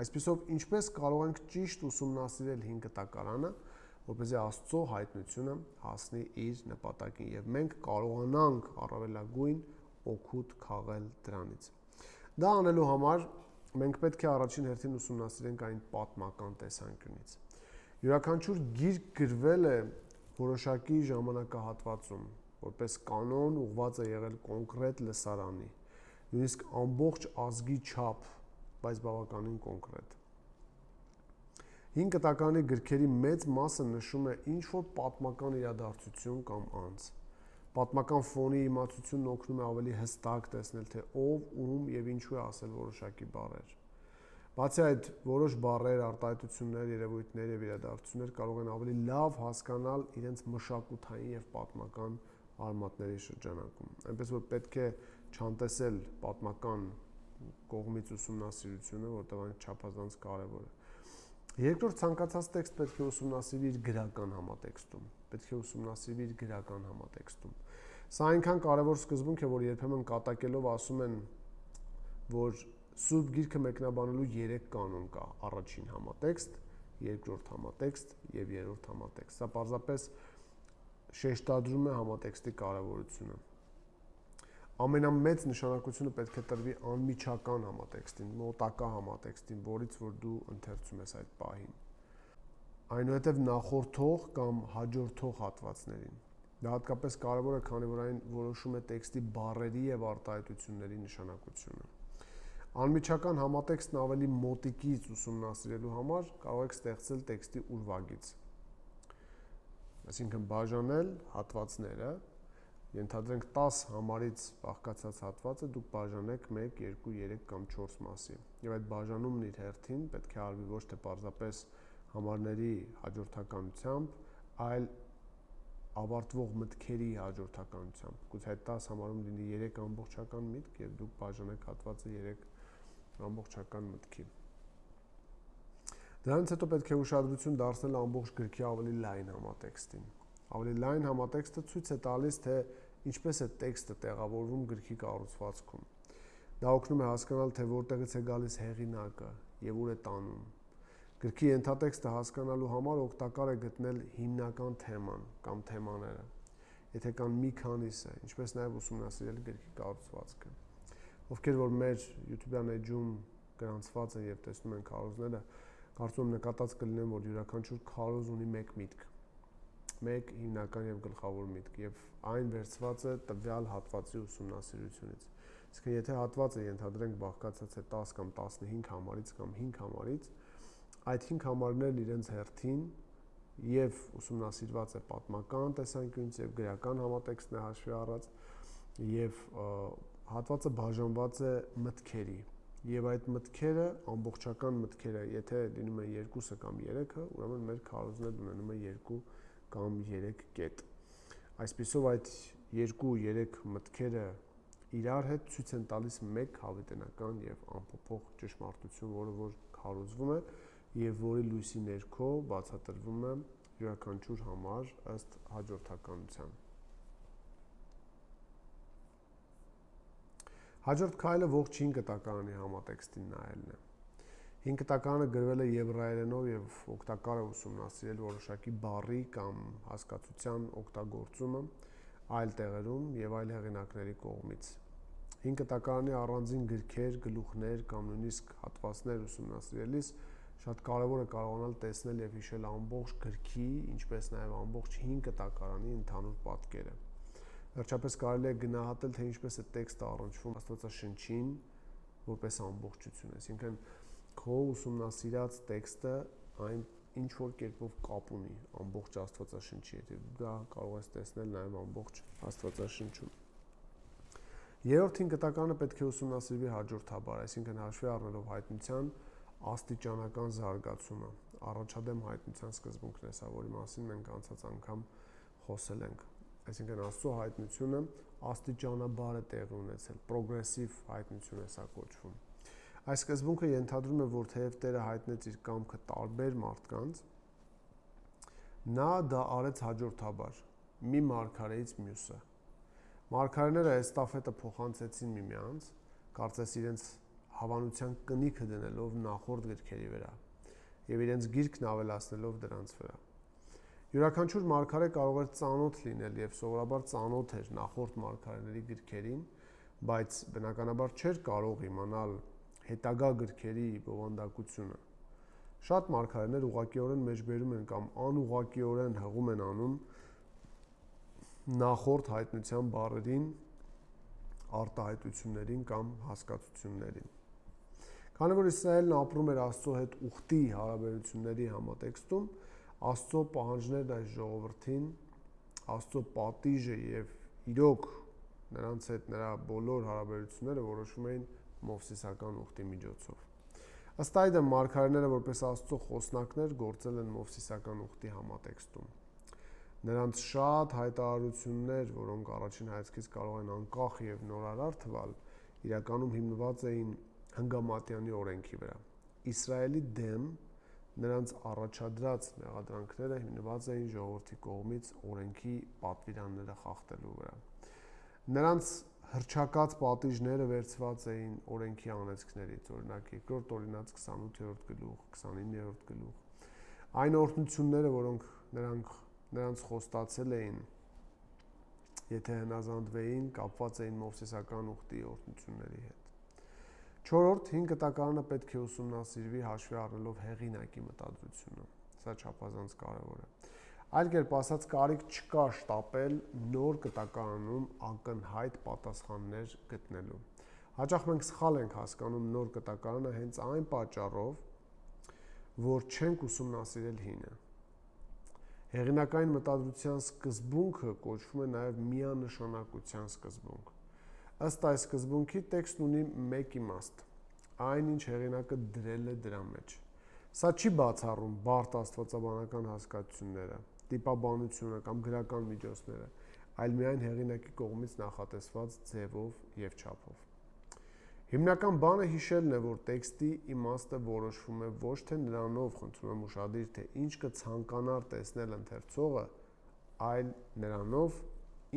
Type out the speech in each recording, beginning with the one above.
Այսպիսով, ինչպես կարող ենք ճիշտ ուսումնասիրել 5 կտակարանը, որպեսզի Աստծո հայտնությունը հասնի իր նպատակին եւ մենք կարողանանք առավելագույն օգուտ քաղել դրանից։ Դա անելու համար մենք պետք է առաջին հերթին ուսումնասիրենք այն պատմական տեսանկյունից։ Յուրաքանչյուր գիրք գրվել է որոշակի ժամանակահատվածում, որպես կանոն ուղղված է եղել կոնկրետ լսարանի, նույնիսկ ամբողջ ազգի չափ, բայց բավականին կոնկրետ։ 5 կտակարանի գրքերի մեծ մասը նշում է ինչ-որ պատմական իրադարձություն կամ անձ։ Պատմական ֆոնի իմացությունն օգնում է ավելի հստակ տեսնել, թե ով, ում եւ ինչու է ասել որոշակի բառեր։ Բացի այդ, որոշ բառեր, արտահայտություններ, երևույթներ եւ իրադարձություններ կարող են ավելի լավ հասկանալ իրենց մշակութային եւ պատմական արմատների շրջանակում։ Այնպես որ պետք է չանտեսել պատմական կողմից ուսումնասիրությունը, որտեղ այն չափազանց կարևոր է։ Երկրորդ, ցանկացած տեքստ պետք է ուսումնասիրվի իր գրական համատեքստում։ Սա այնքան կարևոր սկզբունք է, որ երբեմն կատակելով ասում են, որ Սուրբ Գիրքը մեկնաբանելու 3 կանոն կա՝ առաջին համատեքստ, երկրորդ համատեքստ եւ երրորդ համատեքստ։ Սա պարզապես շեշտադրում է համատեքստի կարևորությունը։ Ամենամեծ նշանակությունը պետք է տրվի անմիջական համատեքստին, մոտակա համատեքստին, որից որ դու ընթերցում ես այդ պահին։ Այնուհետև նախորդող կամ հաջորդող հատվածներին։ Դա հատկապես կարևոր է, քանի որ այն որոշում է տեքստի բառերի եւ արտահայտությունների նշանակությունը։ Անմիջական համատեքստն ավելի մոտիկից ուսումնասիրելու համար կարող եք ստեղծել տեքստի ուրվագիծ։ Այսինքն բաժանել հատվածները, ենթադրենք 10 համարից բաղկացած հատվածը դուք բաժանեք 1, 2, 3 կամ 4 մասի։ Եվ այդ բաժանումն իր հերթին պետք է արվի ոչ թե պարզապես համարների հաջորդականությամբ, այլ ավարտվող մտքերի հաջորդականությամբ։ Գուցե այդ 10 համարում լինի 3 ամբողջական միտք եւ դուք բաժանեք հատվածը 3 ամբողջական մտքի։ Դրանից հետո պետք է ուշադրություն դարձնել ամբողջ գրքի ավելի լայն համատեքստին։ Ավելի լայն համատեքստը ցույց է տալիս, թե ինչպես է տեքստը տեղավորվում գրքի կառուցվածքում։ Դա օգնում է հասկանալ, թե որտեղից է գալիս հեղինակը եւ ուր է տանում։ Գրքի ենթատեքստը հասկանալու համար օգտակար է գտնել հիմնական թեման կամ թեմաները, եթե կան մի քանիսը, ինչպես նաեւ ուսումնասիրել գրքի կառուցվածքը։ Ովքեր որ մեր YouTube-յան էջում գրանցված են եւ տեսնում են քարոզները, կարծում եմ նկատած կլինեն, որ յուրաքանչյուր քարոզ ունի մեկ միտք, մեկ հիմնական եւ գլխավոր միտք, եւ այն վերցված է տվյալ հատվածի ուսումնասիրությունից։ Իսկ եթե հատվածը ենթադրենք բաղկացած է 10 կամ 15 համարից կամ 5 համարից, այդ 5 համարներն իրենց հերթին եւ ուսումնասիրված է պատմական տեսանկյունից եւ գրական համատեքստն է հաշվի առած, եւ հատվածը բաժանված է մտքերի, եւ այդ մտքերը, ամբողջական մտքերը, եթե լինում են 2-ը կամ 3-ը, ուրեմն մեր քարոզներն ունենում են 2 կամ 3 կետ։ Այսպիսով այդ 2-3 մտքերը իրար հետ ցույց են տալիս մեկ հավիտենական եւ անփոփոխ ճշմարտություն, որը որ քարոզվում է եւ որի լույսի ներքո բացատրվում է յուրաքանչյուր համար ըստ հաջորդականության։ Հաջորդ քայլը ողջ 5 կտակարանի համատեքստին նայելն է։ 5 կտակարանը գրվել է եբրայերենով եւ օգտակար է ուսումնասիրել որոշակի բառի կամ հասկացության օգտագործումը այլ տեղերում եւ այլ հեղինակների կողմից։ 5 կտակարանի առանձին գրքեր, գլուխներ կամ նույնիսկ հատվածներ ուսումնասիրելիս շատ կարեւոր է կարողանալ տեսնել եւ հիշել ամբողջ գրքի, ինչպես նաեւ ամբողջ 5 կտակարանի ընդհանուր պատկերը։ Վերջապես կարելի է գնահատել, թե ինչպես է տեքստը առնչվում Աստվածաշնչին որպես ամբողջություն, այսինքն քո ուսումնասիրած տեքստը այն ինչ որ կերպով կապ ունի ամբողջ Աստվածաշնչի հետ, եւ դա կարող ես տեսնել նաեւ ամբողջ Աստվածաշնչում։ Երրորդ 5 կտակարանը պետք է ուսումնասիրվի հաջորդաբար, այսինքն հաշվի առնելով հայտնության աստիճանական զարգացումը։ Առաջադեմ հայտնության սկզբունքն է սա, որի մասին մենք անցած անգամ խոսել ենք։ Այսինքն Աստծո հայտնությունը աստիճանաբար է տեղի ունեցել, պրոգրեսիվ հայտնություն է սա կոչվում։ Այս սկզբունքը ենթադրում է, որ թեև Տերը հայտնեց իր կամքը տարբեր մարդկանց, նա դա արեց հաջորդաբար, մի մարգարեից մյուսը։ Մարգարեները էստաֆետը փոխանցեցին միմյանց, կարծես իրենց հավանության կնիքը դնելով նախորդ գրքերի վրա եւ իրենց գիրքն ավելացնելով դրանց վրա։ Յուրաքանչյուր մարգարե կարող էր ծանոթ լինել եւ սովորաբար ծանոթ էր նախորդ մարգարեների գրքերին, բայց բնականաբար չէր կարող իմանալ հետագա գրքերի բովանդակությունը։ Շատ մարգարեներ ուղղակիորեն մեջբերում են կամ անուղղակիորեն հղում են անում նախորդ հայտնության բառերին, արտահայտություններին կամ հասկացություններին։ Քանի որ Իսրայելն ապրում էր Աստծո հետ ուխտի հարաբերությունների համատեքստում, Աստծո պահանջներն այս ժողովրդին, Աստծո պատիժը եւ իրոք նրանց հետ նրա բոլոր հարաբերությունները որոշվում էին Մովսեսական ուխտի միջոցով։ Ըստ այդմ մարգարեները որպես Աստծո խոսնակներ գործել են Մովսեսական ուխտի համատեքստում։ Նրանց շատ հայտարարություններ, որոնք առաջին հայացքից կարող են անկախ եւ նորարար թվալ, իրականում հիմնված էին Հնգամատյանի օրենքի վրա։ Իսրայելի դեմ նրանց առաջադրած մեղադրանքները հիմնված էին ժողովրդի կողմից օրենքի պատվիրանները խախտելու վրա։ Նրանց հռչակած պատիժները վերցված էին օրենքի անեծքներից, օրինակ 2-րդ օրինաց 28-րդ գլուխ, 29-րդ գլուխ։ Այն օրհնությունները, որոնք նրանց խոստացել էին, եթե հնազանդվեին, կապված էին Մովսեսական ուխտի օրհնությունների հետ։ 4-րդ 5 կտակարանը պետք է ուսումնասիրվի հաշվի առնելով հեղինակի մտադրությունը։ Սա չափազանց կարևոր է։ Այլ կերպ ասած, կարիք չկա շտապել նոր կտակարանում ակնհայտ պատասխաններ գտնելու։ Հաճախ մենք սխալ ենք հասկանում նոր կտակարանը հենց այն պատճառով, որ չենք ուսումնասիրել հինը։ Հեղինակային մտադրության սկզբունքը կոչվում է նաև միանշանակության սկզբունք։ Ըստ այս սկզբունքի տեքստն ունի մեկ իմաստ, այն ինչ հեղինակը դրել է դրա մեջ։ Սա չի բացառում բարդ աստվածաբանական հասկացությունները, տիպաբանությունը կամ գրական միջոցները, այլ միայն հեղինակի կողմից նախատեսված ձևով եւ չափով։ Հիմնական բանը հիշելն է, որ տեքստի իմաստը որոշվում է ոչ թե նրանով, խնդրում եմ ուշադիր, թե ինչ կցանկանար տեսնել ընթերցողը, այլ նրանով,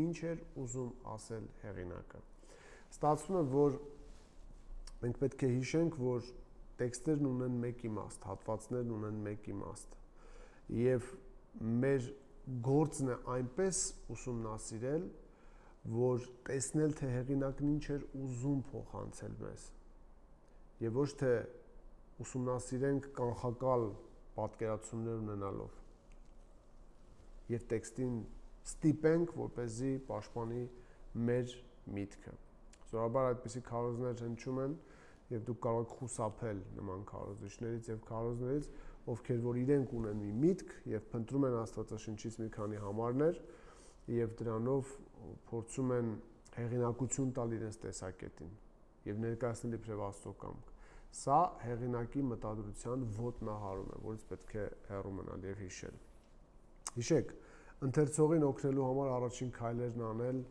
ինչ էր ուզում ասել հեղինակը։ Ստացվում է, որ մենք պետք է հիշենք, որ տեքստերն ունեն մեկ իմաստ, հատվածներն ունեն մեկ իմաստ, եւ մեր գործն է այնպես ուսումնասիրել, որ տեսնել, թե հեղինակն ինչ էր ուզում փոխանցել մեզ, եւ ոչ թե ուսումնասիրենք կանխակալ պատկերացումներ ունենալով եւ տեքստին ստիպենք, որպեսզի պաշտպանի մեր միտքը։ Սովորաբար այդպիսի քարոզներ հնչում են եւ դուք կարող եք խուսափել նման քարոզիչներից եւ քարոզներից, ովքեր որ իրենք ունեն մի միտք եւ փնտրում են Աստվածաշնչից մի քանի համարներ եւ դրանով փորձում են հեղինակություն տալ իրենց տեսակետին եւ ներկայացնել իբրև Աստծո կամք։ Սա հեղինակի մտադրության ոտնահարում է, որից պետք է հեռու մնալ եւ հիշել։ Հիշեք, ընթերցողին օգնելու համար առաջին քայլերն անել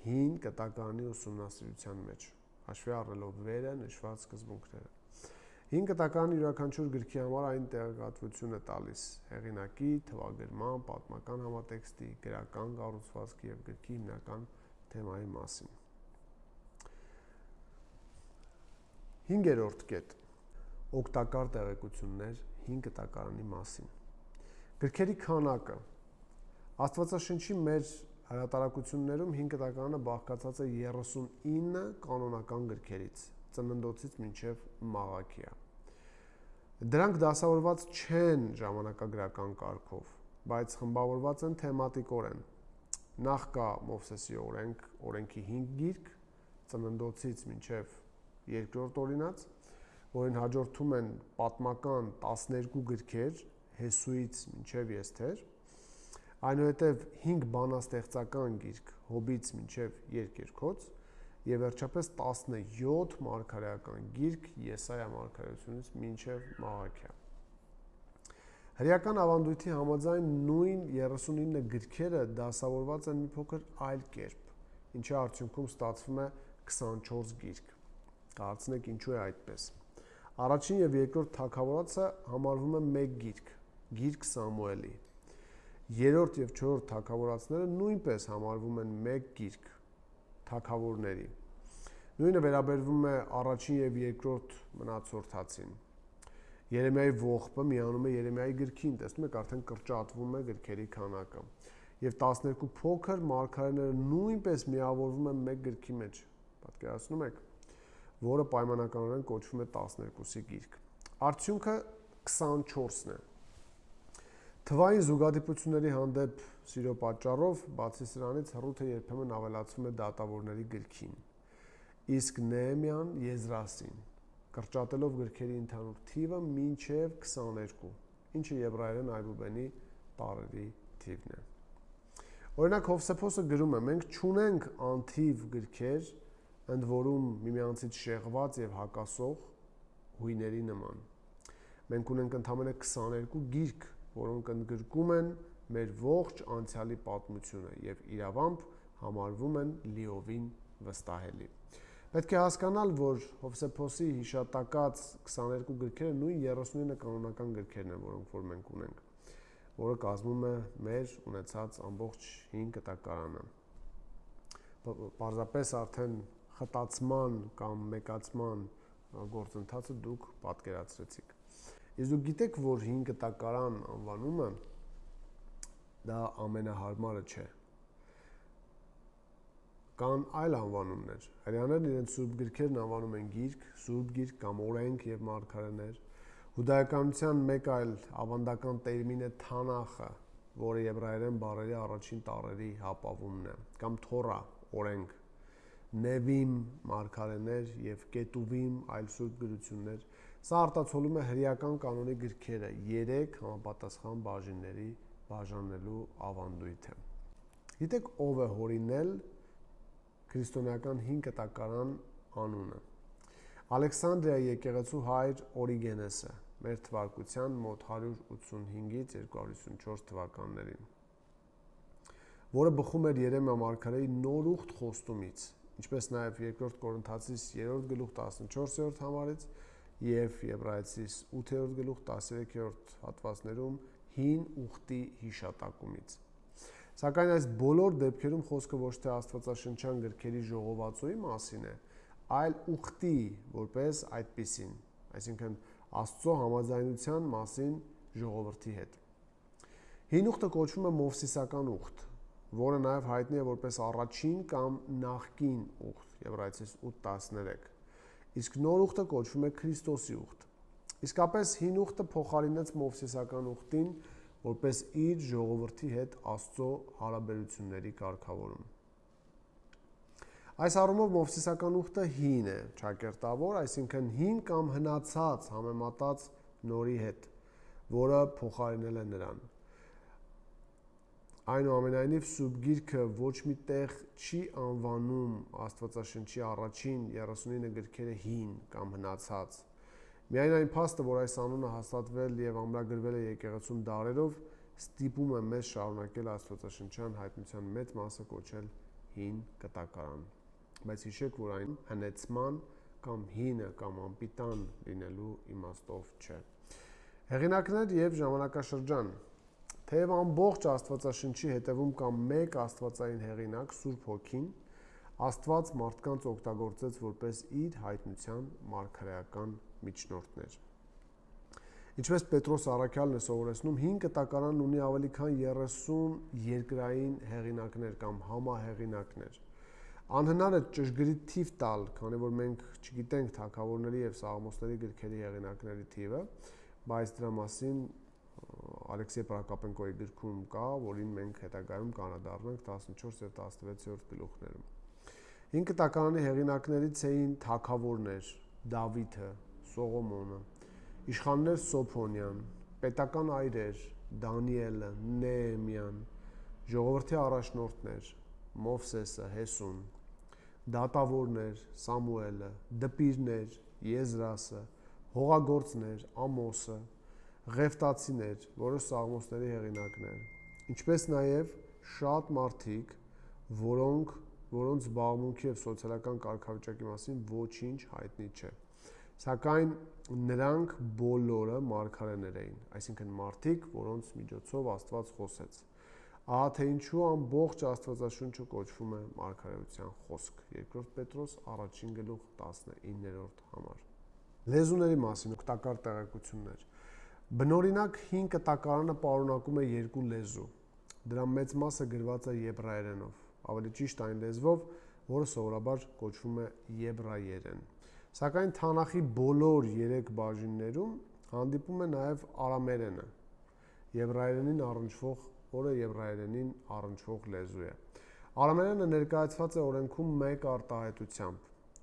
հին կտակարանի ուսումնասիրության մեջ, հաշվի առնելով վերը նշված սկզբունքները։ Հին կտակարանի յուրաքանչյուր գրքի համար այն տեղեկատվություն է տալիս հեղինակի, թվագրման, պատմական համատեքստի, գրական կառուցվածքի եւ գրքի հիմնական թեմայի մասին։ 5-րդ կետ. օգտակար տեղեկություններ հին կտակարանի մասին։ Գրքերի քանակը։ Աստվածաշնչի մեր հրատարակություններում հին կտակարանը բաղկացած է 39 կանոնական գրքերից, ծննդոցից մինչև Մաղաքիա։ Դրանք դասավորված չեն ժամանակագրական կարգով, բայց խմբավորված են թեմատիկորեն։ Նախ կա Մովսեսի օրենք, օրենքի 5 գիրք, ծննդոցից մինչև 2-րդ օրինաց, որին հաջորդում են պատմական 12 գրքեր, Հեսուից մինչև Եսթեր, այնուհետև 5 բանաստեղծական գիրք, Հոբից մինչև Երկերքոց, եւ վերջապես 17 մարգարեական գիրք Եսայա մարգարեությունից մինչև Մաղաքիա։ Հրեական ավանդույթի համաձայն նույն 39 գրքերը դասավորված են մի փոքր այլ կերպ, ինչի արդյունքում ստացվում է 24 գիրք։ Կարծնեք ինչու է այդպես։ Առաջին եւ երկրորդ թագավորացը համարվում է մեկ գիրք, գիրք Սամուելի։ Երրորդ եւ չորրորդ թագավորացները նույնպես համարվում են մեկ գիրք, թագավորների։ Նույնը վերաբերվում է առաջին եւ երկրորդ մնացորդացին։ Երեմիայի ողբը միանում է Երեմիայի գրքին, տեսնում եք, արդեն կրճատվում է գրքերի քանակը։ Եվ 12 փոքր մարգարեները նույնպես միավորվում են մեկ գրքի մեջ։ Պատկերացնում եք, որը պայմանականորեն կոչվում է 12-ի գիրք։ Արդյունքը 24-ն է։ Թվային զուգադիպությունների հանդեպ սիրո պատճառով, բացի սրանից, Հռութը երբեմն ավելացվում է դատավորների գրքին։ Իսկ Նեհեմիան Եզրասին, կրճատելով գրքերի ընդհանուր թիվը մինչև 22, ինչը եբրայերեն այբուբենի տառերի թիվն է։ Օրինակ Հովսեփոսը գրում է. մենք չունենք անթիվ գրքեր, ընդ որում միմյանցից շեղված եւ հակասող հույների նման։ Մենք ունենք ընդամենը 22 գիրք, որոնք ընդգրկում են մեր ողջ անցյալի պատմությունը եւ իրավամբ համարվում են լիովին վստահելի։ Պետք է հասկանալ, որ Հովսեփոսի հիշատակած 22 գրքերը նույն 39 կանոնական գրքերն են, որոնք որ մենք ունենք, որը կազմում է մեր ունեցած ամբողջ 5 կտակարանը։ Պարզապես արդեն խտացման կամ մեկացման գործընթացը դուք պատկերացրեցիք։ Իսկ դուք գիտեք, որ 5 կտակարան անվանումը դա ամենահարմարը չէ։ Կան այլ անվանումներ։ Հրեաներն իրենց սուրբ գրքերն անվանում են գիրք, սուրբ գիրք կամ օրենք եւ մարգարեներ։ Հուդայականության մեկ այլ ավանդական տերմին է Թանախը, որը եբրայերեն բառերի առաջին տառերի հապավումն է, կամ Թորա, օրենք, Նևիմ, մարգարեներ եւ Կետուվիմ, այլ սուրբ գրություններ։ Սա արտացոլում է հրեական կանոնի գրքերը 3 համապատասխան բաժինների բաժանելու ավանդույթը։ Գիտեք ով է հորինել քրիստոնեական 5 կտակարան անունը։ Ալեքսանդրիայի եկեղեցու հայր Օրիգենեսը, մեր թվարկության մոտ 185-ից 254 թվականներին, որը բխում էր Երեմիա մարգարեի նորուխտ խոստումից, ինչպես նաև 2 Կորինթացիս 3 գլուխ 14-րդ համարից եւ Եբրայեցիս 8 գլուխ 13-րդ հատվածներում հին ուխտի հիշատակումից։ Սակայն այս բոլոր դեպքերում խոսքը ոչ թե աստվածաշնչյան գրքերի ժողովածուի մասին է, այլ ուխտի որպես այդպիսին, այսինքն Աստծո համաձայնության մասին ժողովրդի հետ։ Հին ուխտը կոչվում է Մովսիսական ուխտ, որը նաև հայտնի է որպես առաջին կամ նախկին ուխտ, Եբրայեցիս 8:13, իսկ նոր ուխտը կոչվում է Քրիստոսի ուխտ։ Իսկապես հին ուխտը փոխարինեց Մովսիսական ուխտին որպես իր ժողովրդի հետ Աստծո հարաբերությունների կարգավորում։ Այս առումով Մովսիսական ուխտը հին է, ճակերտավոր, այսինքն հին կամ հնացած համեմատած նորի հետ, որը փոխարինել է նրան։ Այնուամենայնիվ Սուրբ Գիրքը ոչ մի տեղ չի անվանում Աստվածաշնչի առաջին 39 գրքերը հին կամ հնացած։ Միայն այն փաստը, որ այս անունը հաստատվել եւ ամրագրվել է եկեղեցում դարերով, ստիպում է մեզ շարունակել Աստվածաշնչյան հայտնության մեծ մասը կոչել հին կտակարան։ Բայց հիշեք, որ այն հնեցման կամ հինը կամ անպիտան լինելու իմաստով չէ։ Հեղինակներ եւ ժամանակաշրջան։ Թեև ամբողջ Աստվածաշնչի հետևում կա մեկ աստվածային հեղինակ, Սուրբ Հոգին, Աստված մարդկանց օգտագործեց որպես իր հայտնության մարգարեական միջնորդներ։ Ինչպես Պետրոս Առաքյալն է սովորեցնում, 5 կտակարանն ունի ավելի քան 30 երկրային հեղինակներ կամ համահեղինակներ։ Անհնար է ճշգրիտ թիվ տալ, քանի որ մենք չգիտենք թագավորների եւ սաղմոսների գրքերի հեղինակների թիվը, բայց դրա մասին Ալեքսեյ Պրոկոպենկոյի գրքում կա, որին մենք հետագայում կանրադառնանք 14 եւ 16-րդ գլուխներում։ 5 կտակարանի հեղինակներից էին թագավորներ՝ Դավիթը, Սողոմոնը, իշխաններ Սոփոնյան, պետական այրեր՝ Դանիելը, Նեհեմիան, ժողովրդի առաջնորդներ՝ Մովսեսը, Հեսուն, դատավորներ՝ Սամուելը, դպիրներ՝ Եզրասը, հողագործներ՝ Ամոսը, ղևտացիներ, որոշ սաղմոսների հեղինակներ, ինչպես նաև շատ մարդիկ, որոնց զբաղմունքի եւ սոցիալական կարգավիճակի մասին ոչինչ հայտնի չէ։ Սակայն նրանք բոլորը մարգարեներ էին, այսինքն մարդիկ, որոնց միջոցով Աստված խոսեց։ Ահա թե ինչու ամբողջ Աստվածաշունչը կոչվում է մարգարեության խոսք։ 2 Պետրոս 1:19 համար։ Լեզուների մասին օգտակար տեղեկություններ։ Բնօրինակ 5 կտակարանը պարունակում է 2 լեզու։ Դրա մեծ մասը գրված է եբրայերենով, ավելի ճիշտ այն լեզվով, որը սովորաբար կոչվում է եբրայերեն։ Սակայն Թանախի բոլոր 3 բաժիններում հանդիպում է նաև արամերենը, եբրայերենին առնչվող լեզու է։ Արամերենը ներկայացված է օրենքում 1 արտահայտությամբ,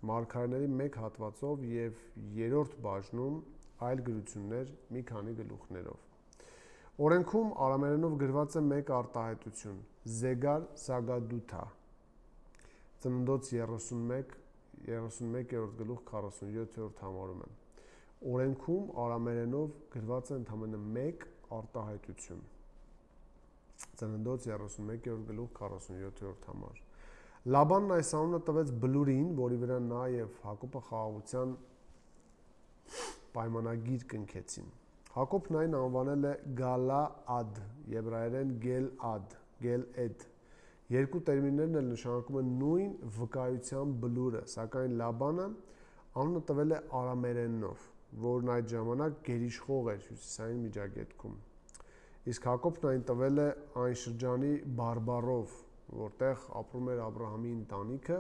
մարգարեների 1 հատվածով եւ 3-րդ բաժնում այլ գրություններ մի քանի գլուխներով։ Օրենքում արամերենով գրված է 1 արտահայտություն՝ Զեգար Զագադութա, Ծննդոց 31-րդ գլուխ 47-րդ համարում է։ Օրենքում արամերենով գրված է ընդամենը 1 արտահայտություն։ Ծննդոց 31-րդ գլուխ 47-րդ համար։ Լաբանն այս անունը տվեց բլուրին, որի վրա նա եւ Հակոբը խաղաղության պայմանագիր կնքեցին։ Հակոբն այն անվանել է Գալաադ, եբրայերեն Գել-Էդ։ Երկու տերմիններն էլ նշանակում են նույն վկայության բլուրը, սակայն Լաբանը անունը տվել է արամերենով, որն այդ ժամանակ գերիշխող էր հյուսիսային Միջագետքում։ Իսկ Հակոբն այն տվել է այն շրջանի բարբառով, որտեղ ապրում էր Աբրահամի ընտանիքը,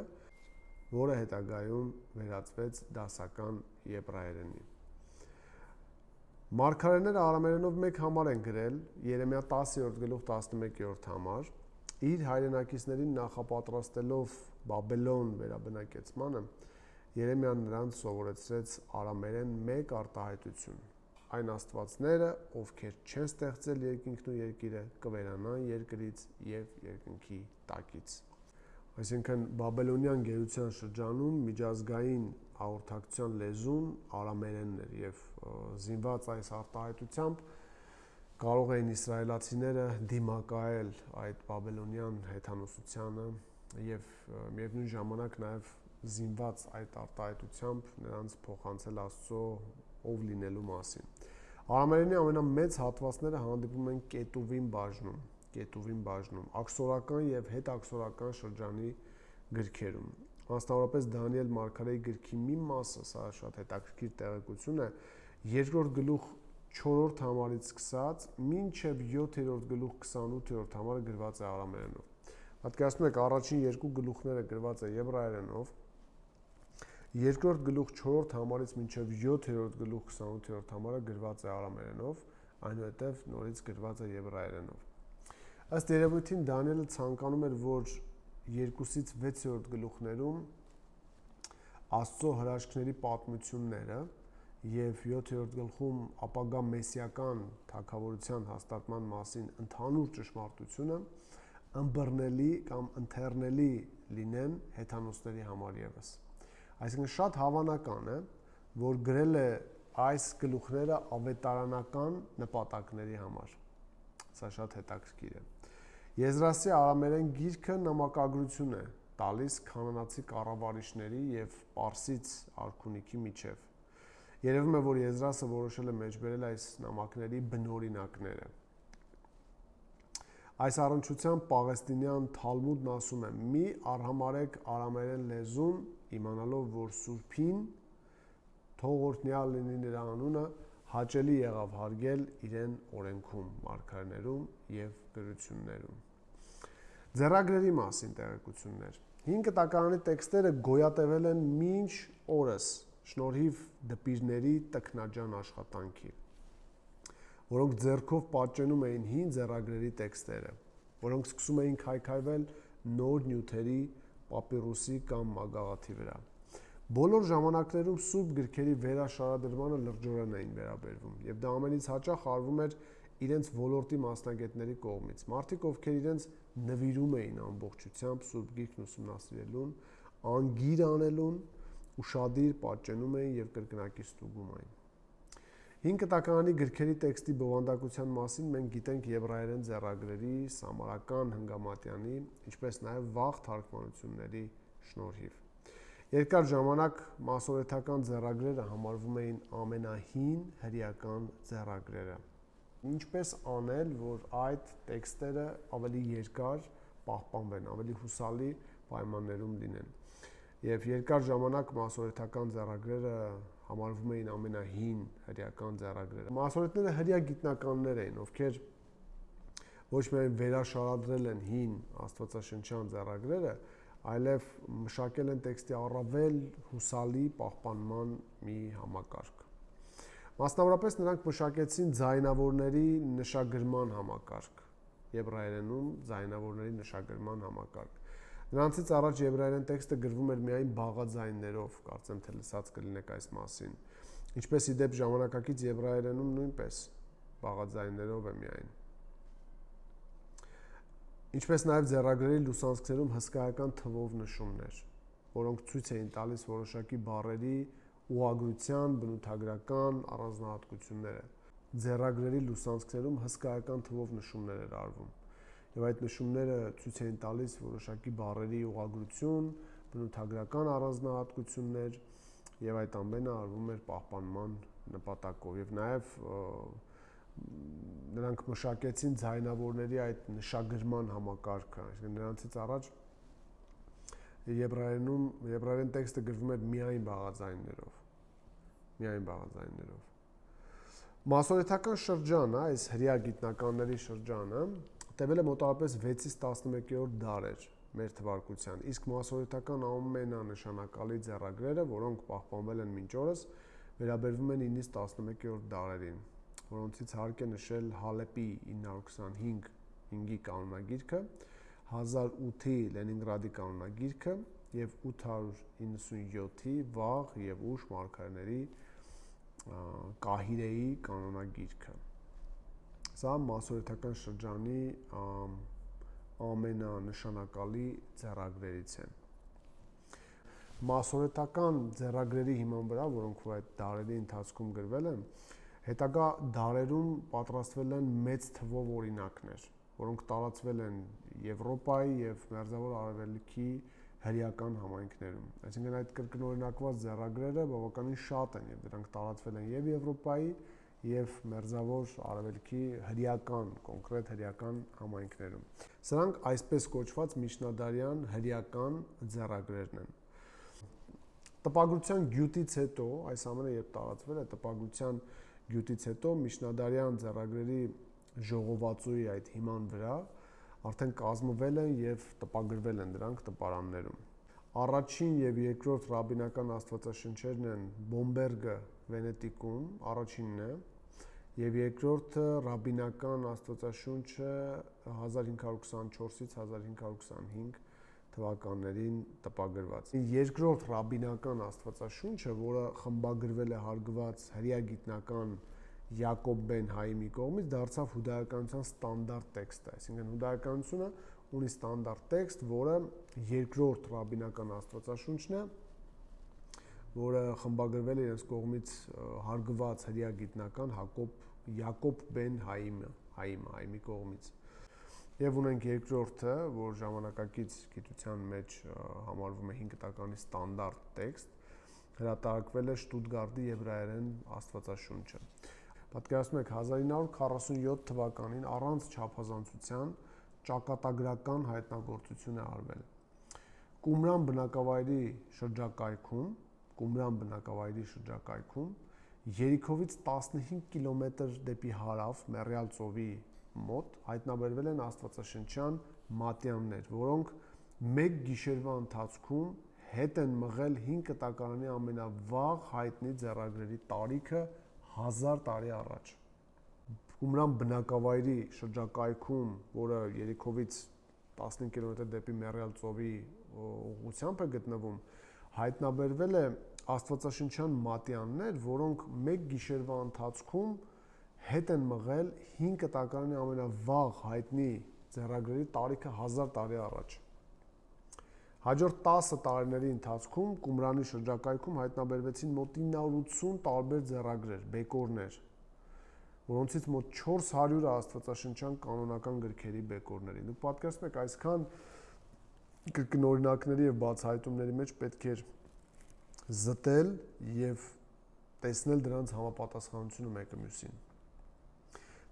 որը հետագայում վերածվեց դասական եբրայերենի։ Մարգարեները արամերենով 1 համար են գրել Երեմիա 10-րդ գլուխ 11-րդ համար։ Իր հայրենակիցներին նախապատրաստելով Բաբելոն վերաբնակեցմանը, Երեմիան նրանց սովորեցրեց արամերեն 1 արտահայտություն. այն աստվածները, ովքեր չեն ստեղծել երկինքն ու երկիրը, կվերանան երկրից եւ երկնքի տակից։ Այսինքն բաբելոնյան գերության շրջանում միջազգային հաղորդակցության լեզուն արամերենն էր եւ զինված այս արտահայտությամբ կարող էին իսրայելացիները դիմակայել այդ բաբելոնյան հեթանոսությանը եւ միևնույն ժամանակ նաեւ զինված այդ արտահայտությամբ նրանց փոխանցել Աստծո ով լինելու մասին։ Արամերենի ամենամեծ հատվածները հանդիպում են Կետուվին բաժնում, աքսորական եւ հետաքսորական շրջանի գրքերում։ Մասնավորապես Դանիել մարգարեի գրքի մի մասը, սա շատ հետաքրքիր տեղեկություն է, 2-րդ գլուխ 4-րդ համարից սկսած մինչև 7-րդ գլուխ 28-րդ համարը գրված է արամերենով։ Պատկերացնում եք, առաջին 2 գլուխները գրված է եբրայերենով, 2-րդ գլուխ 4-րդ համարից մինչև 7-րդ գլուխ 28-րդ համարը գրված է արամերենով, այնուհետև նորից գրված է եբրայերենով։ Ըստ երևույթին Դանիելը ցանկանում էր, որ 2-ից 6-րդ գլուխներում Աստծո հրաշքների պատմությունները եւ 7-րդ գլխում ապագա մեսիական թագավորության հաստատման մասին ընդհանուր ճշմարտությունը ըմբռնելի կամ ընթեռնելի լինեն հեթանոսների համար եւս։ Այսինքն շատ հավանական է, որ գրել է այս գլուխները ավետարանական նպատակների համար։ Սա շատ հետաքրքիր է։ Եզրասի արամերեն գիրքը նամակագրություն է տալիս քանանացի կառավարիչների եւ Պարսից արքունիքի միջև։ Երևում է, որ Եզրասը որոշել է մեջբերել այս նամակների բնօրինակները։ Այս առնչությամբ Պաղեստինյան Թալմուդն ասում է. «Մի արհամարեք արամերեն լեզուն, իմանալով, որ Սուրբին, թող օրհնյալ լինի նրա անունը, հաճելի եղավ հարգել իրեն օրենքում, մարգարեներում եւ գրություններում»։ Ձեռագրերի մասին տեղեկություններ։ 5 կտակարանի տեքստերը գոյատևել են մինչ օրս շնորհիվ դպիրների տքնաջան աշխատանքի, որոնք ձեռքով պատճենում էին հին ձեռագրերի տեքստերը, որոնք սկսում էին քայքայվել նոր նյութերի, պապիրուսի կամ մագաղաթի վրա։ Բոլոր ժամանակներում սուրբ գրքերի վերաշարադրմանը լրջորեն էին վերաբերվում, եւ դա ամենից հաճախ արվում էր իրենց ոլորտի մասնագետների կողմից։ Մարդիկ, ովքեր իրենց նվիրում էին ամբողջությամբ սուրբ գիրքն ուսումնասիրելուն, անգիր անելուն, ուշադիր պատճենում էին եւ կրկնակի ստուգում էին։ 5 կտակարանի գրքերի տեքստի բովանդակության մասին մենք գիտենք եբրայերեն ձեռագրերի, Սամարական Հնգամատյանի, ինչպես նաև վաղ թարգմանությունների շնորհիվ։ Երկար ժամանակ մասորեթական ձեռագրերը համարվում էին ամենահին հրեական ձեռագրերը։ Ինչպես անել, որ այդ տեքստերը ավելի երկար պահպանվեն, ավելի հուսալի պայմաններում լինեն։ Եվ երկար ժամանակ մասորեթական ձեռագրերը համարվում էին ամենահին հրեական ձեռագրերը։ Մասորետները հրեա գիտնականներ էին, ովքեր ոչ միայն վերաշարադրել են հին աստվածաշնչյան ձեռագրերը, այլև մշակել են տեքստի առավել հուսալի պահպանման մի համակարգ։ Մասնավորապես նրանք մշակեցին ձայնավորների նշագրման համակարգ, եբրայերենում ձայնավորների նշագրման համակարգ։ Նրանցից առաջ եբրայերեն տեքստը գրվում էր միայն բաղաձայներով, կարծեմ թե լսած կլինեք այս մասին։ Ինչպես ի դեպ ժամանակակից եբրայերենում նույնպես բաղաձայներով է միայն։ Ինչպես նաև ձեռագրերի լուսանցքներում հսկայական թվով նշումներ, որոնք ցույց էին տալիս որոշակի բառերի ուղղագրության, բնութագրական առանձնահատկությունները։ Ձեռագրերի լուսանցքներում հսկայական թվով նշումներ էր արվում, եւ այդ նշումները ցույց էին տալիս որոշակի բառերի ուղղագրություն, բնութագրական առանձնահատկություններ, եւ այդ ամենը արվում էր պահպանման նպատակով, եւ նաև նրանք մշակեցին ձայնավորների այդ նշագրման համակարգը, այսինքն նրանցից առաջ եբրայերեն տեքստը գրվում էր միայն բաղաձայներով։ Մասորեթական շրջանը, այս հրեա գիտնականների շրջանը, տևել է մոտավորապես 6-ից 11-րդ դարեր մեր թվարկության, իսկ մասորեթական ամենանշանակալի ձեռագրերը, որոնք պահպանվել են մինչ օրս, վերաբերվում են 9-ից 11-րդ դարերին, որոնցից հարկ է նշել Հալեպի 925-ի կանոնագիրքը, 1008-ի Լենինգրադի կանոնագիրքը եւ 897-ի վաղ եւ ուշ մարգարեների Կահիրեի կանոնագիրքը։ Սա մասորեթական շրջանի ամենանշանակալի ձեռագրերից են։ Մասորեթական ձեռագրերի հիման վրա, որոնք այդ դարերի ընթացքում գրվել են, հետագա դարերում պատրաստվել են մեծ թվով օրինակներ, որոնք տարածվել են Եվրոպայի եւ Մերձավոր Արևելքի հրեական համայնքներում։ Այսինքն այդ կրկնօրինակված ձեռագրերը բավականին շատ են եւ դրանք տարածվել են եւ Եվրոպայի եւ Մերձավոր Արևելքի հրեական, կոնկրետ հրեական համայնքներում։ Սրանք այսպես կոչված միջնադարյան հրեական ձեռագրերն են։ Տպագրության գյուտից հետո, այս ամենը երբ տարածվել է, տպագրության գյուտից հետո միջնադարյան ձեռագրերի ժողովածուի այդ հիման վրա արդեն կազմվել են եւ տպագրվել են դրանք տպարաններում։ Առաջին եւ երկրորդ ռաբինական աստվածաշնչերն են Բոմբերգը Վենետիկում, առաջինն է, եւ երկրորդը ռաբինական աստվածաշունչը 1524-ից 1525 թվականներին տպագրված։ Երկրորդ ռաբինական աստվածաշունչը, որը խմբագրվել է հարգված հրեա գիտնական Յակոբ բեն Հայիմի կողմից, դարձավ հուդայականության ստանդարտ տեքստը, այսինքն հուդայականությունը ունի ստանդարտ տեքստ, որը երկրորդ ռաբինական աստվածաշունչն է, որը խմբագրվել է իրենց կողմից հարգված հրեա գիտնական Յակոբ բեն Հայիմի կողմից։ Եվ ունենք երկրորդը, որ ժամանակակից գիտության մեջ համարվում է 5 տականի ստանդարտ տեքստ, հրատարակվել է Շտուտգարտի եբրայերեն աստվածաշունչը։ Պատկերացնում եք 1947 թվականին առանց չափազանցության ճակատագրական հայտնագործություն է արվել։ Կումրան բնակավայրի շրջակայքում Երիքովից 15 կիլոմետր դեպի հարավ Մեռյալ ծովի մոտ հայտնաբերվել են աստվածաշնչյան մատյաններ, որոնք մեկ գիշերվա ընթացքում հետ են մղել 5 տակարանի ամենավաղ հայտնի ձեռագրերի տարիքը 1000 տարի առաջ։ Կումրան բնակավայրի շրջակայքում, որը Երիքովից 15 կիլոմետր դեպի Մեռյալ ծովի ուղղությամբ է գտնվում, հայտնաբերվել է աստվածաշնչյան մատյաններ, որոնք մեկ գիշերվա ընթացքում հետ են մղել 5 տակարանի ամենավաղ հայտնի ձեռագրերի տարիքը 1000 տարի առաջ։ Հաջորդ 10 տարիների ընթացքում Կումրանի շրջակայքում հայտնաբերվեցին մոտ 980 տարբեր ձեռագրեր, բեկորներ, որոնցից մոտ 400-ը աստվածաշնչյան կանոնական գրքերի բեկորներ էին։ Դուք պատկերացնում եք, այսքան կրկնօրինակների եւ բացահայտումների մեջ պետք էր զտել եւ տեսնել դրանց համապատասխանությունը մեկը մյուսին։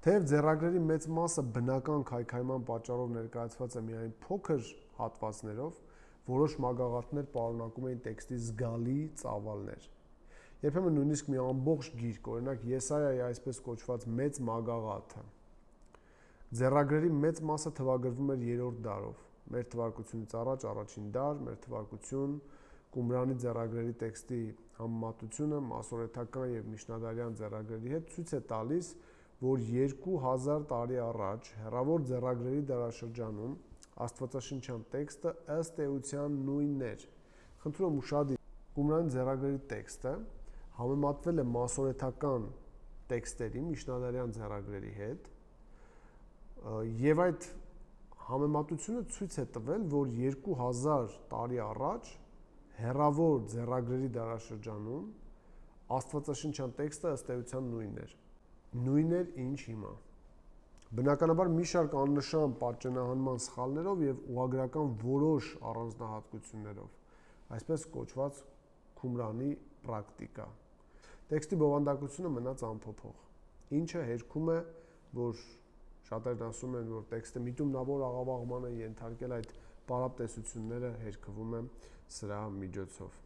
Թեև ձեռագրերի մեծ մասը բնական քայքայման պատճառով ներկայացված է միայն փոքր հատվածներով, որոշ մագաղաթներ պարունակում էին տեքստի զգալի ծավալներ։ Երբեմն նույնիսկ մի ամբողջ գիրք, օրինակ Եսայայի այսպես կոչված մեծ մագաղաթը։ Ձեռագրերի մեծ մասը թվագրվում էր 3-րդ դարով, մեր թվարկությունից առաջ առաջին դար, մեր թվարկություն, Կումրանի ձեռագրերի տեքստի համեմատությունը մասորեթական եւ միջնադարյան ձեռագրերի հետ ցույց է տալիս, որ 2000 տարի առաջ հեռավոր ձեռագրերի դարաշրջանում աստվածաշնչյան տեքստը ըստ էության նույնն էր։ Խնդրում եմ ուշադիր, Կումրանի ձեռագրերի տեքստը համեմատվել է մասորեթական տեքստերի, միջնադարյան ձեռագրերի հետ, եւ այդ համեմատությունը ցույց է տվել, որ 2000 տարի առաջ հեռավոր ձեռագրերի դարաշրջանում աստվածաշնչյան տեքստը ըստ էության նույնն էր։ Նույնն էր ինչ հիմա։ Բնականաբար մի շարք աննշան պատճենահանման սխալներով եւ ուղղագրական որոշ առանձնահատկություններով, այսպես կոչված Քումրանի պրակտիկա։ Տեքստի բովանդակությունը մնաց անփոփոխ, ինչը հերքում է, որ շատերն ասում են, որ տեքստը միտումնավոր աղավաղման է ենթարկել, այդ պարապ տեսությունները հերքվում են սրա միջոցով։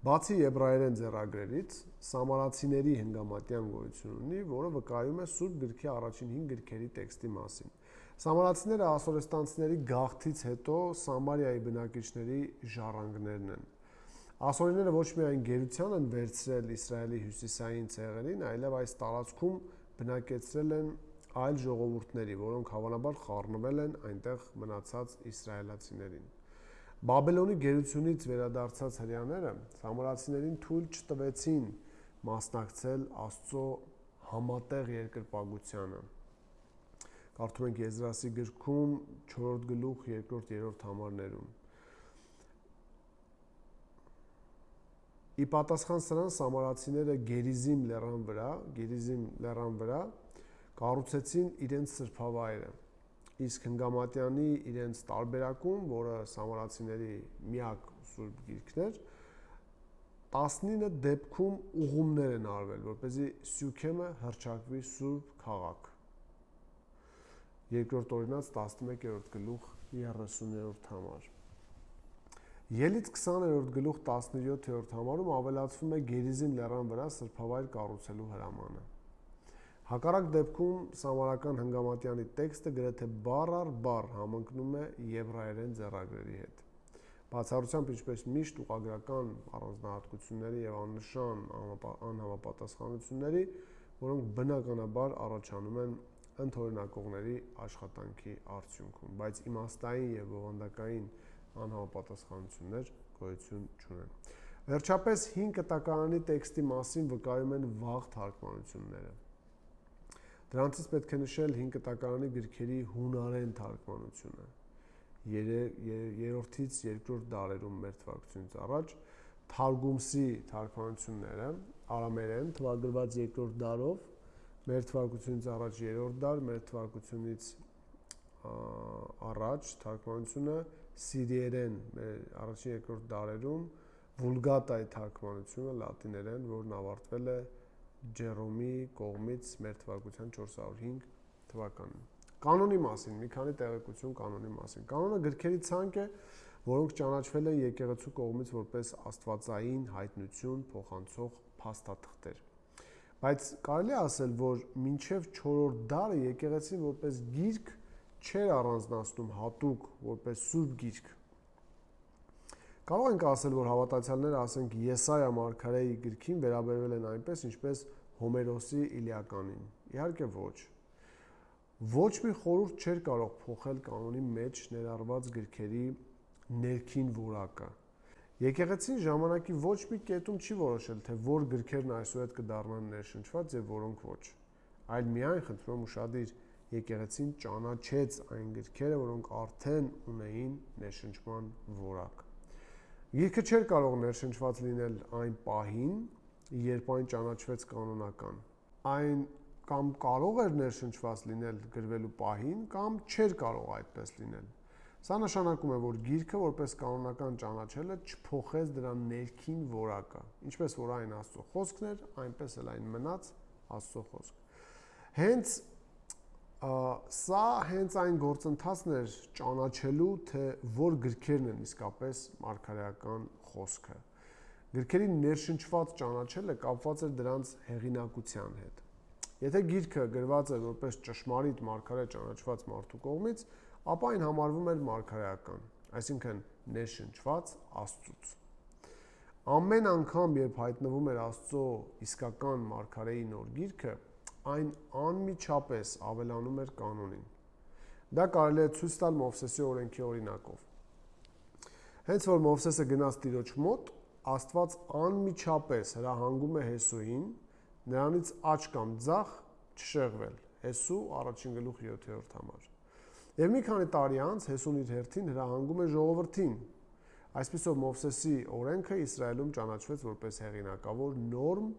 Բացի եբրայերեն ձեռագրերից, սամարացիների հնգամատյան գոյություն ունի, որը վկայում է Սուրբ գրքի առաջին 5 գրքերի տեքստի մասին։ Սամարացիները ասորեստանցիների գաղթից հետո Սամարիայի բնակիչների ժառանգներն են։ Ասորիները ոչ միայն գերության են վերցրել Իսրայելի հյուսիսային ցեղերին, այլև այս տարածքում բնակեցրել են այլ ժողովուրդների, որոնք հավանաբար խառնվել են այնտեղ մնացած իսրայելացիներին։ Բաբելոնի գերությունից վերադարձած հրեաները սամարացիներին թույլ չտվեցին մասնակցել Աստծո համատեղ երկրպագությանը։ Կարդում ենք Եզրասի գրքում 4-րդ գլուխ 2-3 համարներում։ Ի պատասխան սրան սամարացիները Գերիզիմ լեռան վրա կառուցեցին իրենց սրբավայրը, իսկ Հնգամատյանի իրենց տարբերակում, որը սամարացիների միակ սուրբ գիրքն էր, 19 դեպքում ուղումներ են արվել, որպեսզի Սյուքեմը հռչակվի սուրբ քաղաք։ Երկրորդ Օրինաց 11-րդ գլուխ 30-րդ համար։ Ելից 20-րդ գլուխ 17-րդ համարում ավելացվում է Գերիզիմ լեռան վրա սրբավայր կառուցելու հրամանը։ Հակառակ դեպքում սամարական Հնգամատյանի տեքստը գրեթե բառ առ բառ համընկնում է եբրայերեն ձեռագրերի հետ։ Բացառությամբ, ինչպես միշտ, ուղղագրական առանձնահատկությունների եւ աննշան անհամապատասխանությունների, որոնք բնականաբար առաջանում են ընդօրինակողների աշխատանքի արդյունքում, բայց իմաստային եւ բովանդակային անհամապատասխանություններ գոյություն չունեն։ Վերջապես 5 կտակարանի տեքստի մասին վկայում են վաղ թարգմանությունները։ Դրանցից պետք է նշել 5 կտակարանի գրքերի հունարեն թարգմանությունը 3-ից 2-րդ դարերում մեր թվարկությունից առաջ, Թարգումսի թարգմանությունները արամերեն թվագրված 2-րդ դարով, մեր թվարկությունից առաջ 3-րդ դար, մեր թվարկությունից առաջ թարգմանությունը սիրիերեն առաջին 2-րդ դարերում, Վուլգատայի թարգմանությունը լատիներեն, որն ավարտվել է Ջերոմի կողմից մեր թվարկության 405 թվականին։ Կանոնի մասին, մի քանի տեղեկություն կանոնի մասին։ Կանոնը գրքերի ցանկ է, որոնք ճանաչվել են եկեղեցու կողմից որպես աստվածային հայտնություն փոխանցող փաստաթղթեր։ Բայց կարելի է ասել, որ մինչև 4-րդ դարը եկեղեցին որպես գիրք չէր առանձնացնում հատուկ որպես սուրբ գիրք։ Կարող ենք ասել, որ հավատացյալները, ասենք Եսայա մարգարեի գրքին վերաբերվել են այնպես, ինչպես Հոմերոսի Իլիականին։ Իհարկե ոչ։ Ոչ մի խորհուրդ չէր կարող փոխել կանոնի մեջ ներառված գրքերի ներքին որակը։ Եկեղեցին ժամանակի ոչ մի կետում չի որոշել, թե որ գրքերն այսուհետ կդառնան ներշնչված եւ որոնք ոչ։ Այլ միայն, խնդրում եմ ուշադիր, եկեղեցին ճանաչեց այն գրքերը, որոնք արդեն ունեին ներշնչման որակ։ Գիրքը չէր կարող ներշնչված լինել այն պահին, երբ այն ճանաչվեց կանոնական։ Այն կամ կարող էր ներշնչված լինել գրվելու պահին, կամ չէր կարող այդպես լինել։ Սա նշանակում է, որ գիրքը որպես կանոնական ճանաչելը չփոխեց դրա ներքին որակը, ինչպես որ այն Աստծո խոսքն էր, այնպես էլ այն մնաց Աստծո խոսք։ Հենց Սա հենց այն գործընթացն էր ճանաչելու, թե որ գրքերն են իսկապես մարգարեական խոսքը։ Գրքերի ներշնչված ճանաչելը կապված էր դրանց հեղինակության հետ։ Եթե գիրքը գրված էր որպես ճշմարիտ մարգարե ճանաչված մարդու կողմից, ապա այն համարվում էր մարգարեական, այսինքն ներշնչված Աստծուց։ Ամեն անգամ, երբ հայտնվում էր Աստծո իսկական մարգարեի նոր գիրքը, այն անմիջապես ավելանում էր կանոնին։ Դա կարելի է ցույց տալ Մովսեսի օրենքի օրինակով։ Հենց որ Մովսեսը գնաց Տիրոջ մոտ, Աստված անմիջապես հրահանգում է Հեսուին նրանից աջ կամ ձախ չշեղվել։ Հեսու 1:7 համար։ Եվ մի քանի տարի անց Հեսուն իր հերթին հրահանգում է ժողովրդին։ Այսպիսով Մովսեսի օրենքը Իսրայելում ճանաչվեց որպես հեղինակավոր նորմ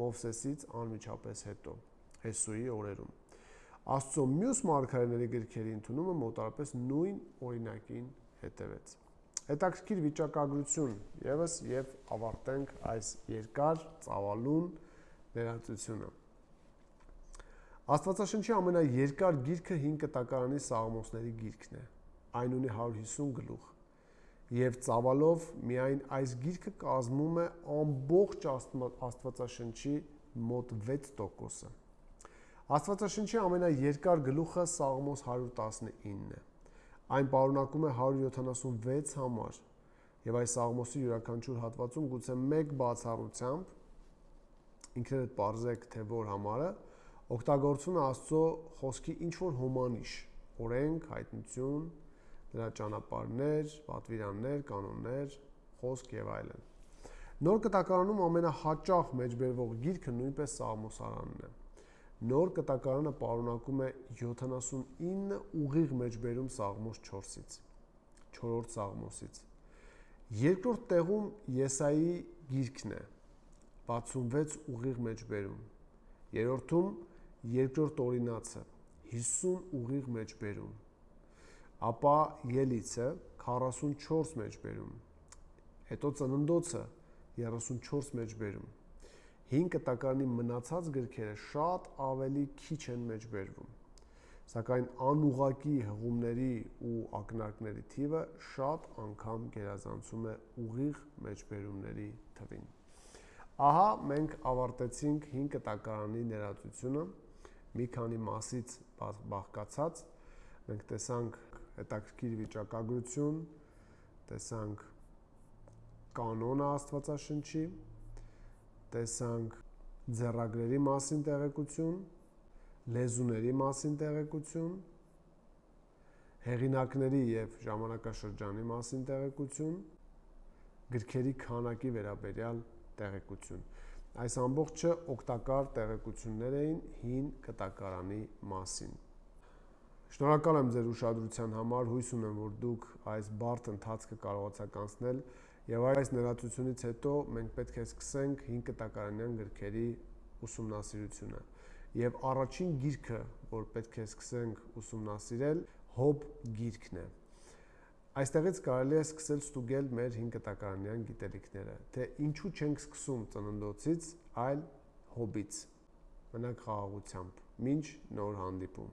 Մովսեսից անմիջապես հետո, Հեսուի օրերում։ Աստծո մյուս մարգարեների գրքերի ընդունումը մոտարապես նույն օրինակին հետևեց։ Հետաքրքիր վիճակագրություն ևս եւ ավարտենք այս երկար ծավալուն ներածությունը։ Աստվածաշնչի ամենաերկար գիրքը 5 կտակարանի Սաղմոսների գիրքն է։ Այն ունի 150 գլուխ։ Եվ ծավալով միայն այս գիրքը կազմում է ամբողջ Աստվածաշնչի մոտ 6%-ը։ Աստվածաշնչի ամենաերկար գլուխը Սաղմոս 119 է։ Այն պարունակում է 176 համար, եւ այս Սաղմոսի յուրաքանչյուր հատվածում գուցե մեկ բացառությամբ, ինքներդ պարզեք, թե որ համարը, օգտագործվում է Աստծո խոսքի ինչ-որ հոմանիշ, օրենք, հայտնություն, նրա ճանապարհներ, պատվիրաններ, կանոններ, խոսք եւ այլն։ Նոր կտակարանում ամենահաճախ մեջբերվող գիրքը նույնպես Սաղմոսարանն է։ Նոր կտակարանը պարունակում է 79 ուղիղ մեջբերում Սաղմոս 4-ից, 4-րդ Սաղմոսից։ Երկրորդ տեղում Եսայի գիրքն է, 66 ուղիղ մեջբերում։ Երրորդում երկրորդ Օրինացը, 50 ուղիղ մեջբերում։ Ապա Ելիցը 44 մեջբերում, հետո Ծննդոցը 34 մեջբերում։ 5 կտակարանի մնացած գրքերը շատ ավելի քիչ են մեջբերվում, սակայն անուղղակի հղումների ու ակնարկների թիվը շատ անգամ գերազանցում է ուղիղ մեջբերումների թվին։ Ահա մենք ավարտեցինք 5 կտակարանի ներածությունը, մի քանի մասից բաղկացած, մենք տեսանք հետաքրքիր վիճակագրություն, տեսանք կանոնը Աստվածաշնչի, տեսանք ձեռագրերի մասին տեղեկություն, լեզուների մասին տեղեկություն, հեղինակների եւ ժամանակաշրջանի մասին տեղեկություն, գրքերի քանակի վերաբերյալ տեղեկություն։ Այս ամբողջը օգտակար տեղեկություններ էին 5 կտակարանի մասին։ Շնորհակալ եմ ձեր ուշադրության համար, հույս ունեմ, որ դուք այս բարդ ընթացքը կարողացաք անցնել եւ այս ներածությունից հետո մենք պետք է սկսենք 5 կտակարանյան գրքերի ուսումնասիրությունը։ Եվ առաջին գիրքը, որ պետք է սկսենք ուսումնասիրել, Հոբ գիրքն է։ Այստեղից կարելի է սկսել ստուգել մեր 5 կտակարանյան գիտելիքները, թե ինչու չենք սկսում Ծննդոցից, այլ Հոբից։ Մնաք խաղաղությամբ։ Մինչ նոր հանդիպում։